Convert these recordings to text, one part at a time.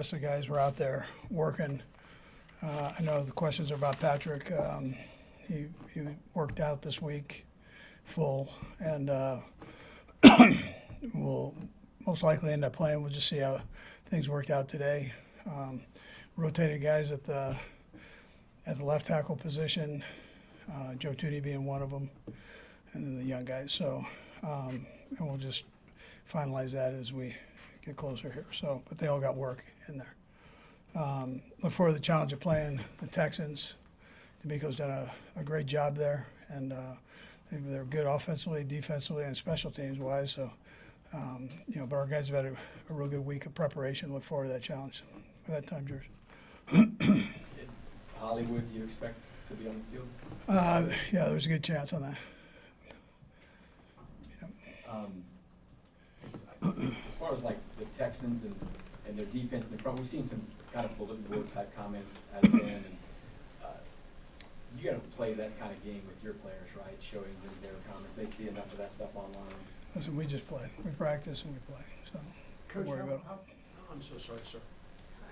rest of the guys were out there working. I know the questions are about Patrick. He worked out this week full, and will most likely end up playing. We'll just see how things worked out today. Rotated guys at the left tackle position, Joe Tootie being one of them, and then the young guys. So, and we'll just finalize that as we get closer here. So, but they all got work in there. Look forward to the challenge of playing the Texans. D'Amico's done a great job there, and they're good offensively, defensively, and special teams wise. So, but our guys have had a real good week of preparation. Look forward to that challenge. By that time, George. Hollywood, do you expect to be on the field? Yeah, there's a good chance on that. As far as like the Texans and their defense in the front, we've seen some kind of bulletin board type comments as then, and you got to play that kind of game with your players, right? Showing them their comments. They see enough of that stuff online. Listen, we just play. We practice and we play. So, Coach, don't worry about it. I'm so sorry, sir.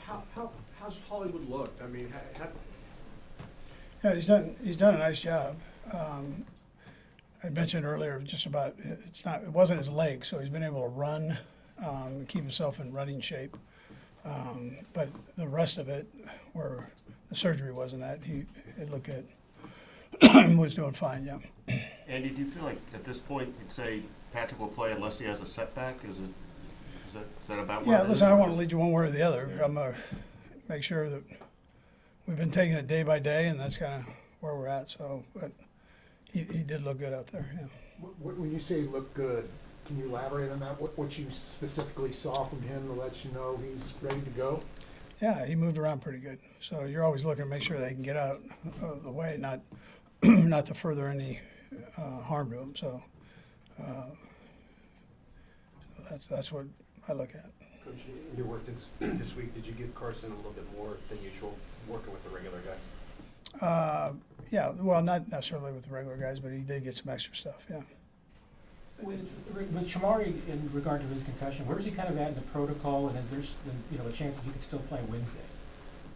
How's Hollywood looked? I mean, Yeah, he's done a nice job. I mentioned earlier just about it wasn't his leg, so he's been able to run, keep himself in running shape. But the rest of it, where the surgery wasn't that, it looked good. Was doing fine, yeah. Andy, do you feel like at this point you'd say Patrick will play unless he has a setback? Is that about where Yeah, it is? listen, I don't want to lead you one way or the other. I'm going to make sure that we've been taking it day by day, and that's kind of where we're at. So, but he did look good out there, yeah. When you say look good, can you elaborate on that? What you specifically saw from him to let you know he's ready to go? Yeah, he moved around pretty good. So you're always looking to make sure they can get out of the way, not not to further any harm to him. So, that's what I look at. Coach, in your work this week, did you give Carson a little bit more than usual working with the regular guy? Yeah, well, not necessarily with the regular guys, but he did get some extra stuff, yeah. With Shamari, in regard to his concussion, where is he kind of at in the protocol, and is there a chance that he could still play Wednesday?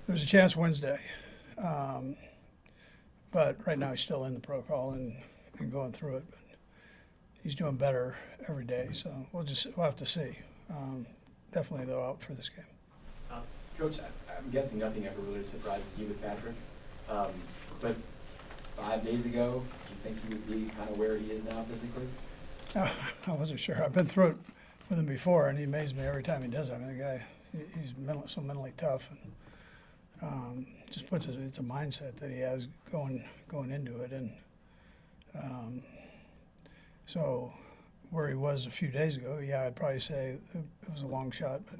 There's a chance Wednesday, but right now he's still in the protocol and going through it. But he's doing better every day, so we'll have to see. Definitely, though, out for this game. Coach, I'm guessing nothing ever really surprises you with Patrick, but 5 days ago, do you think he would be kind of where he is now physically? I wasn't sure. I've been through it with him before, and he amazes me every time he does it. I mean, the guy, he's so mentally tough, and just it's a mindset that he has going into it. And so where he was a few days ago, yeah, I'd probably say it was a long shot, but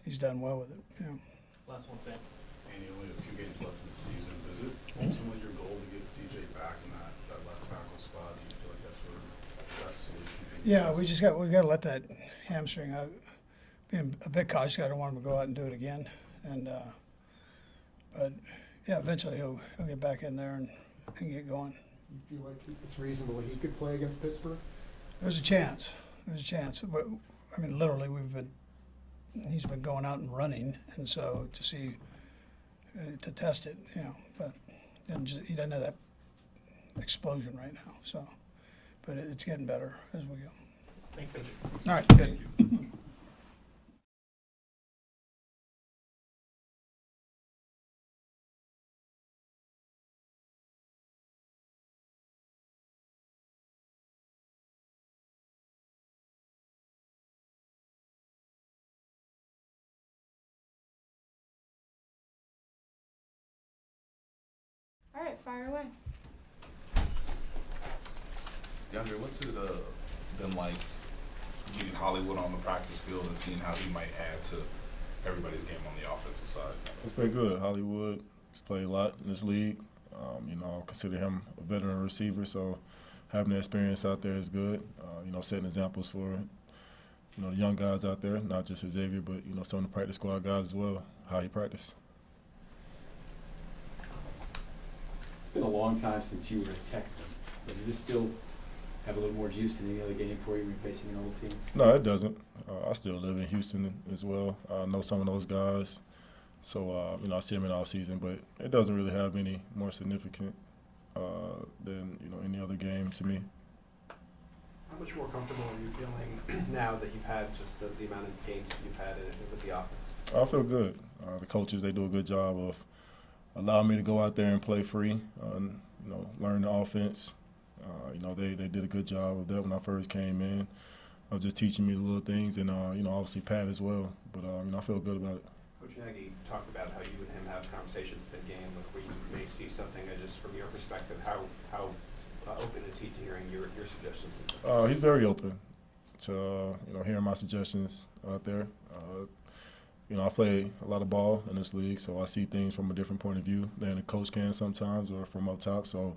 he's done well with it. Last one, Sam. Andy, only a few games left in the season. Is it ultimately your goal to get TJ back in that left tackle spot? Do you feel like that's sort of the best solution? Yeah, we've got to let that hamstring out. Being a bit cautious, I don't want him to go out and do it again. And but yeah, eventually he'll get back in there and get going. You feel like it's reasonable he could play against Pittsburgh? There's a chance. But I mean, literally, he's been going out and running, and so to see. To test it, but he doesn't have that explosion right now. So, but it's getting better as we go. Thanks, Coach. All right, good. All right, fire away. DeAndre, what's it been like getting Hollywood on the practice field and seeing how he might add to everybody's game on the offensive side? It's been good. Hollywood has played a lot in this league. I consider him a veteran receiver, so having the experience out there is good. Setting examples for the young guys out there, not just Xavier, but some of the practice squad guys as well, how he practiced. It's been a long time since you were a Texan, but is this still have a little more juice in any other game for you when facing an old team? No, it doesn't. I still live in Houston as well. I know some of those guys, so you know, I see them in off season, but it doesn't really have any more significant than any other game to me. How much more comfortable are you feeling now that you've had just the amount of games that you've had with the offense? I feel good. The coaches, they do a good job of allowing me to go out there and play free, learn the offense. They did a good job of that when I first came in, just teaching me the little things, and obviously Pat as well. But I feel good about it. Coach Nagy talked about how you and him have conversations mid-game, where you may see something. Just from your perspective, how open is he to hearing your suggestions and stuff? He's very open to hearing my suggestions out there. I play a lot of ball in this league, so I see things from a different point of view than a coach can sometimes, or from up top. So,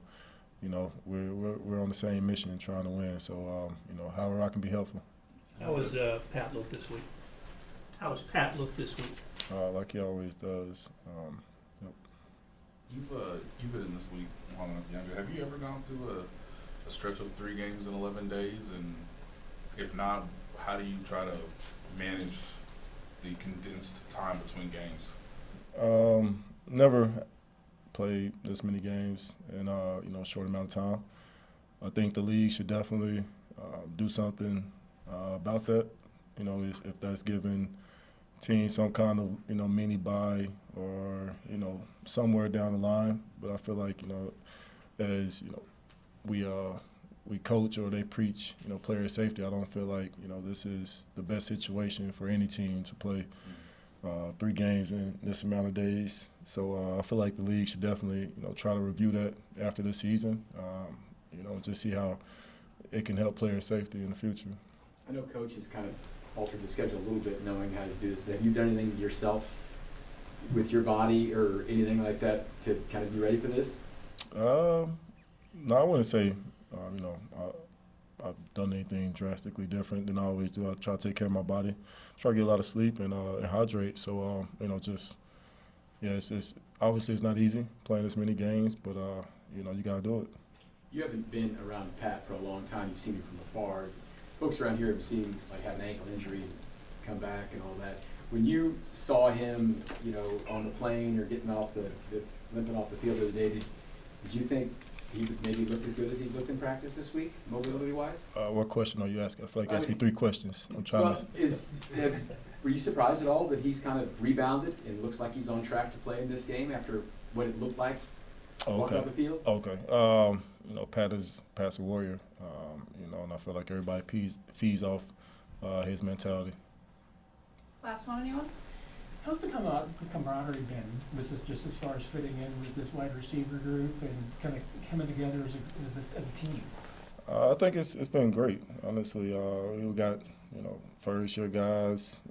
we're on the same mission, trying to win. So, however I can be helpful. How was Pat look this week? Like he always does. Yep. You've been in this league long enough, DeAndre. Have you ever gone through a stretch of 3 games in 11 days? And if not, how do you try to manage the condensed time between games? Never played this many games in a short amount of time. I think the league should definitely do something about that. If that's giving teams some kind of mini bye or somewhere down the line. But I feel like as we coach or they preach player safety, I don't feel like this is the best situation for any team to play 3 games in this amount of days. So I feel like the league should definitely try to review that after the season, just see how it can help player safety in the future. I know Coach has kind of altered the schedule a little bit, knowing how to do this. But have you done anything yourself with your body or anything like that to kind of be ready for this? No, I wouldn't say I've done anything drastically different than I always do. I try to take care of my body, try to get a lot of sleep and hydrate. So it's obviously it's not easy playing this many games, but you got to do it. You haven't been around Pat for a long time. You've seen him from afar. Folks around here have seen him have an ankle injury, come back and all that. When you saw him, on the plane or getting off limping off the field the other day, did you think he would maybe look as good as he's looked in practice this week, mobility-wise? What question are you asking? I feel like you asked me 3 questions. I'm trying were you surprised at all that he's kind of rebounded and looks like he's on track to play in this game after what it looked like walking off the field? Okay. Pat's a warrior, and I feel like everybody feeds off his mentality. Last one, anyone? How's the camaraderie been? Was this just as far as fitting in with this wide receiver group and kind of coming together as a team? I think it's been great, honestly. We got first year guys,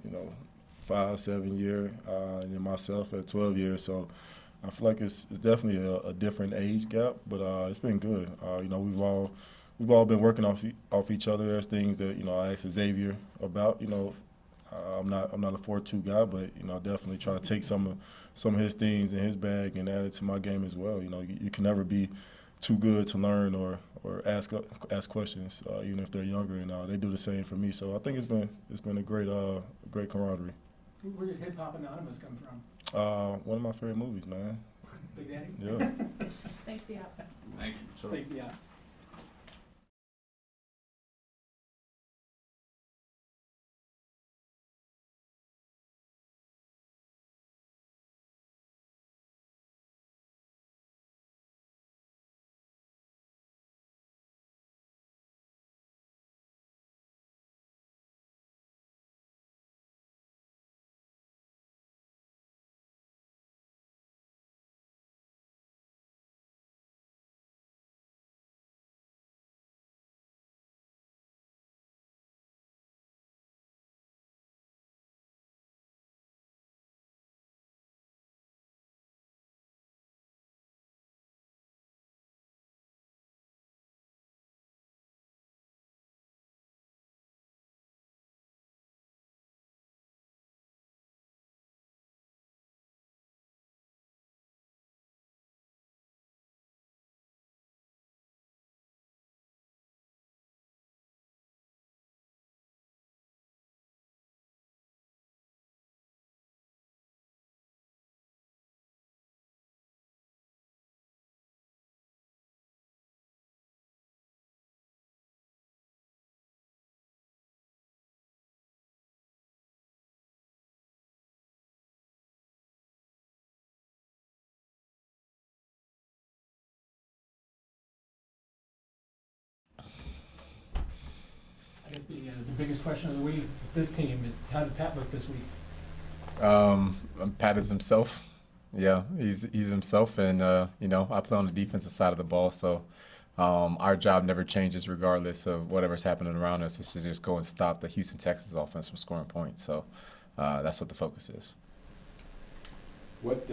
5, 7 year, and then myself at 12 years. So I feel like it's definitely a different age gap, but it's been good. We've all been working off each other. There's things that I asked Xavier about. I'm not a 4-2 guy, but I definitely try to take some of his things in his bag and add it to my game as well. You can never be too good to learn or ask questions, even if they're younger, and they do the same for me. So I think it's been a great camaraderie. Where did Hip Hop Anonymous come from? One of my favorite movies, man. Big Daddy? Yeah. Thanks, yeah. Thank you. Thanks, yeah. The biggest question of the week, this team, is how did Pat look this week? Pat is himself. Yeah, he's himself, and I play on the defensive side of the ball, so our job never changes regardless of whatever's happening around us. It's to just go and stop the Houston Texans offense from scoring points. So that's what the focus is. What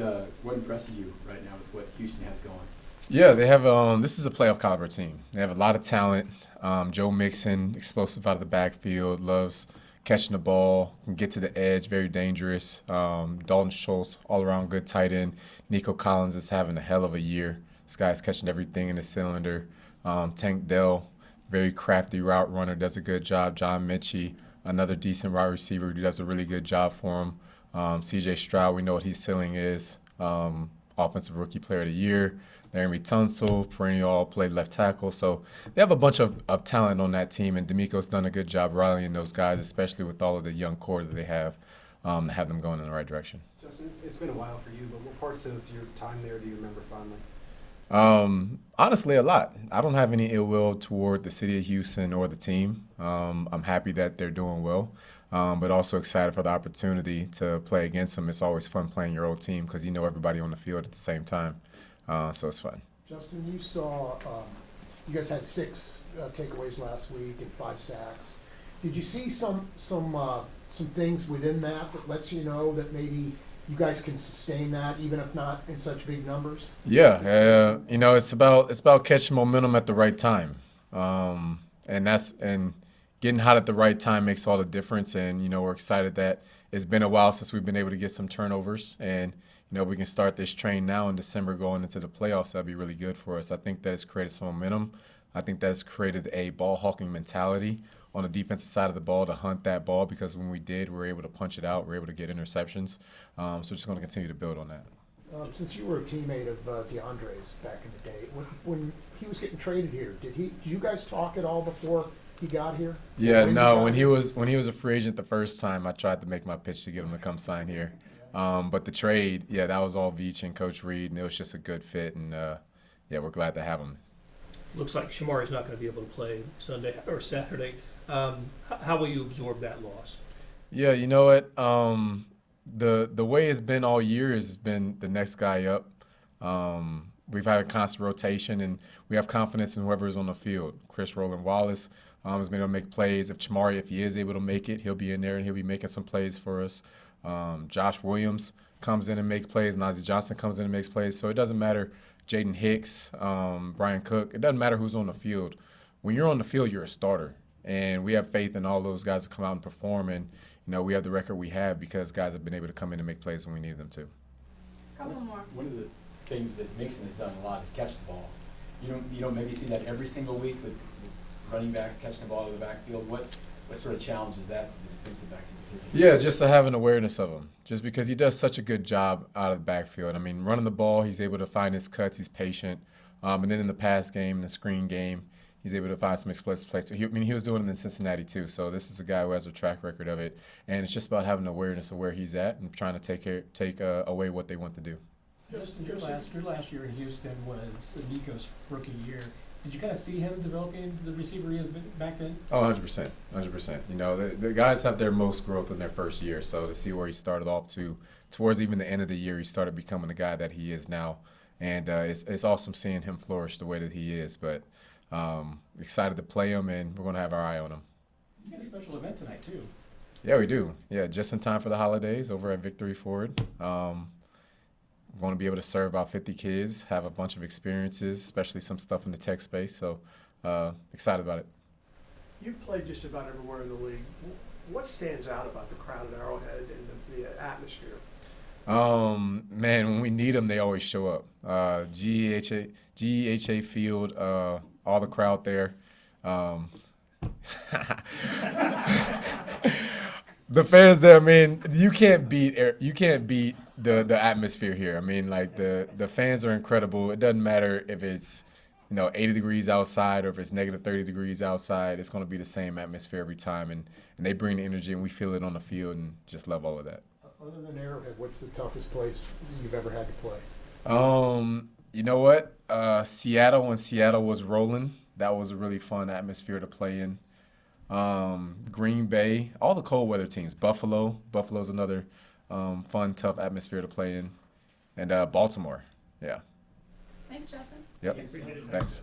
impresses you right now with what Houston has going? Yeah, they have. This is a playoff caliber team. They have a lot of talent. Joe Mixon, explosive out of the backfield, loves catching the ball, can get to the edge, very dangerous. Dalton Schultz, all around good tight end. Nico Collins is having a hell of a year. This guy's catching everything in the cylinder. Tank Dell, very crafty route runner, does a good job. John Mechie, another decent wide receiver who does a really good job for him. C.J. Stroud, we know what his ceiling is. Offensive Rookie Player of the Year. Laremy Tunsil, perennial played left tackle. So they have a bunch of talent on that team, and D'Amico's done a good job rallying those guys, especially with all of the young core that they have them going in the right direction. Justin, it's been a while for you, but what parts of your time there do you remember fondly? Honestly, a lot. I don't have any ill will toward the city of Houston or the team. I'm happy that they're doing well, but also excited for the opportunity to play against them. It's always fun playing your old team because you know everybody on the field at the same time. So it's fun. Justin, you saw, you guys had 6 takeaways last week and 5 sacks. Did you see some things within that lets you know that maybe you guys can sustain that, even if not in such big numbers? Yeah, it's about catching momentum at the right time, and getting hot at the right time makes all the difference. And we're excited that it's been a while since we've been able to get some turnovers, and we can start this train now in December going into the playoffs. That'd be really good for us. I think that it's created some momentum. I think that's created a ball hawking mentality on the defensive side of the ball to hunt that ball, because when we did, we were able to punch it out. We were able to get interceptions. So we're just going to continue to build on that. Since you were a teammate of DeAndre's back in the day, when he was getting traded here, did you guys talk at all before he got here? Yeah, no. When he was a free agent the first time, I tried to make my pitch to get him to come sign here. But the trade, that was all Veach and Coach Reid, and it was just a good fit. And we're glad to have him. Looks like Shamari's not going to be able to play Sunday or Saturday. How will you absorb that loss? Yeah, you know what? The way it's been all year has been the next guy up. We've had a constant rotation, and we have confidence in whoever is on the field. Chris Roland Wallace has been able to make plays. If he is able to make it, he'll be in there and he'll be making some plays for us. Josh Williams comes in and makes plays. Nazi Johnson comes in and makes plays. So it doesn't matter. Jaden Hicks, Brian Cook. It doesn't matter who's on the field. When you're on the field, you're a starter. And we have faith in all those guys to come out and perform. And, we have the record we have because guys have been able to come in and make plays when we need them to. Couple more. One of the things that Mixon has done a lot is catch the ball. You don't maybe see that every single week with running back catching the ball to the backfield. What sort of challenge is that for the defensive backs in particular? Yeah, just to have an awareness of him. Just because he does such a good job out of the backfield. I mean, running the ball, he's able to find his cuts. He's patient. And then in the pass game, in the screen game, he's able to find some explosive plays. So he was doing it in Cincinnati too. So this is a guy who has a track record of it, and it's just about having awareness of where he's at and trying to take away what they want to do. Justin, your last year in Houston was Nico's rookie year. Did you kind of see him developing into the receiver he was back then? Oh, 100%. 100%. The guys have their most growth in their first year. So to see where he started off towards even the end of the year, he started becoming the guy that he is now. And it's awesome seeing him flourish the way that he is. But excited to play him, and we're going to have our eye on him. You got a special event tonight, too. Yeah, we do. Yeah, just in time for the holidays over at Victory Ford. We're going to be able to serve about 50 kids, have a bunch of experiences, especially some stuff in the tech space. So excited about it. You've played just about everywhere in the league. What stands out about the crowd at Arrowhead and the atmosphere? Man, when we need them, they always show up. GEHA Field, all the crowd there. The fans there, I mean, you can't beat the atmosphere here. I mean, like the fans are incredible. It doesn't matter if it's 80 degrees outside or if it's negative 30 degrees outside. It's going to be the same atmosphere every time, and they bring the energy, and we feel it on the field, and just love all of that. Other than Arrowhead, what's the toughest place you've ever had to play? You know what? Seattle, when Seattle was rolling, that was a really fun atmosphere to play in. Green Bay, all the cold weather teams. Buffalo's another fun, tough atmosphere to play in, and Baltimore. Yeah. Thanks, Justin. Yep. Thanks, Justin. Thanks.